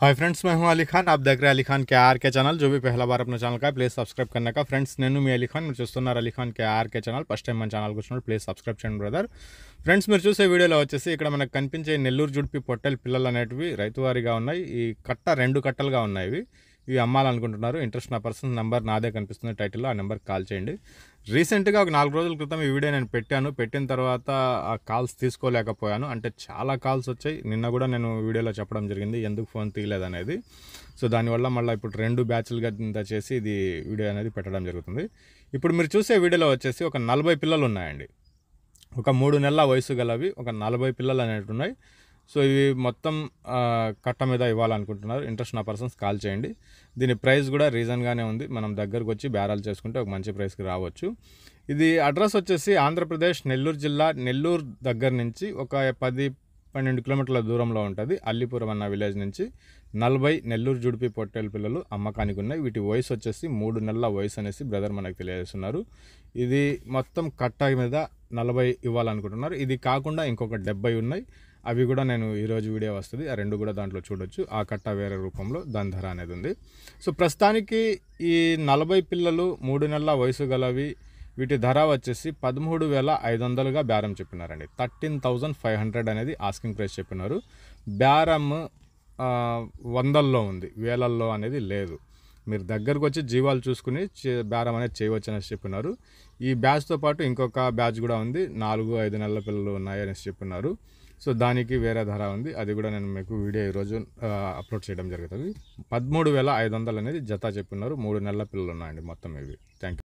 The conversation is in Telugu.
हाय फ्रेंड्स, मैं हूं अली खान। आप देख रहे हैं अली खान के आर के चैनल। जो भी पहला बार अपना ఛానల్ का प्लीज़ सब्सक्రైబ్ करने का। ఫ్రెండ్స్, నేను మీ అలీ ఖాన్, మీరు చూస్తున్నారు Ali Khan K R K channel. First time మన ఛానల్కి వచ్చినప్పుడు ప్లీజ్ సబ్స్క్రైబ్ చేయండి బ్రదర్. ఫ్రెండ్స్, మీరు చూసే వీడియోలో వచ్చేసి ఇక్కడ మనకు కనిపించే నెల్లూరు జుడిపి పొట్టేలు పిల్లలు అనేటివి రైతువారీగా ఉన్నాయి. ఈ కట్ట 2 కట్టలుగా ఉన్నాయి. ఇవి అమ్మాలనుకుంటున్నారు. ఇంట్రెస్ట్ ఉన్న పర్సన్ నెంబర్ నాదే కనిపిస్తుంది టైటిల్లో, ఆ నెంబర్కి కాల్ చేయండి. రీసెంట్గా ఒక 4 రోజుల క్రితం ఈ వీడియో నేను పెట్టిన తర్వాత ఆ కాల్స్ తీసుకోలేకపోయాను. అంటే చాలా కాల్స్ వచ్చాయి. నిన్న కూడా నేను వీడియోలో చెప్పడం జరిగింది ఎందుకు ఫోన్ తీయలేదు అనేది. సో దానివల్ల మళ్ళీ ఇప్పుడు 2 బ్యాచ్లుగా చేసి ఇది వీడియో అనేది పెట్టడం జరుగుతుంది. ఇప్పుడు మీరు చూసే వీడియోలో వచ్చేసి ఒక 40 పిల్లలు ఉన్నాయండి. ఒక 3 నెలల వయసు గలవి ఒక 40 పిల్లలు అనేవి ఉన్నాయి. సో ఇవి మొత్తం కట్ట మీద ఇవ్వాలనుకుంటున్నారు. ఇంట్రెస్ట్ ఉన్న పర్సన్స్ కాల్ చేయండి. దీని ప్రైస్ కూడా రీజన్గానే ఉంది. మనం దగ్గరకు వచ్చి బేరాలు చేసుకుంటే ఒక మంచి ప్రైస్కి రావచ్చు. ఇది అడ్రస్ వచ్చేసి ఆంధ్రప్రదేశ్ నెల్లూరు జిల్లా, నెల్లూరు దగ్గర నుంచి ఒక 10-12 కిలోమీటర్ల దూరంలో ఉంటుంది. అల్లిపురం అన్న విలేజ్ నుంచి 40 నెల్లూరు జుడిపి పొట్టేలు పిల్లలు అమ్మకానికి ఉన్నాయి. వీటి వయసు వచ్చేసి 3 నెలల వయసు అనేసి బ్రదర్ మనకు తెలియజేస్తున్నారు. ఇది మొత్తం కట్ట మీద 40 ఇవ్వాలనుకుంటున్నారు. ఇది కాకుండా ఇంకొక 70 ఉన్నాయి. అవి కూడా నేను ఈరోజు వీడియో వస్తుంది, ఆ 2 కూడా దాంట్లో చూడొచ్చు. ఆ కట్ట వేరే రూపంలో దాని ధర అనేది ఉంది. సో ప్రస్తుతానికి ఈ 40 పిల్లలు 3 నెలల వయసు గలవి, వీటి ధర వచ్చేసి 13,500గా బేరం చెప్పినారండి. 13,500 అనేది ఆస్కింగ్ ప్రైస్ చెప్పినారు. బేరం వందల్లో ఉంది, వేలల్లో అనేది లేదు. మీరు దగ్గరకు వచ్చి జీవాలు చూసుకుని బేరం అనేది చేయవచ్చు అనేసి చెప్పినారు. ఈ బ్యాచ్తో పాటు ఇంకొక బ్యాచ్ కూడా ఉంది, 4-5 నెలల పిల్లలు ఉన్నాయి అనేసి చెప్పినారు. సో దానికి వేరే ధర ఉంది, అది కూడా నేను మీకు వీడియో ఈరోజు అప్లోడ్ చేయడం జరుగుతుంది. 13,500 అనేది జత చెప్పినారు. 3 నెలల పిల్లలు ఉన్నాయండి మొత్తం ఇవి. Thank you.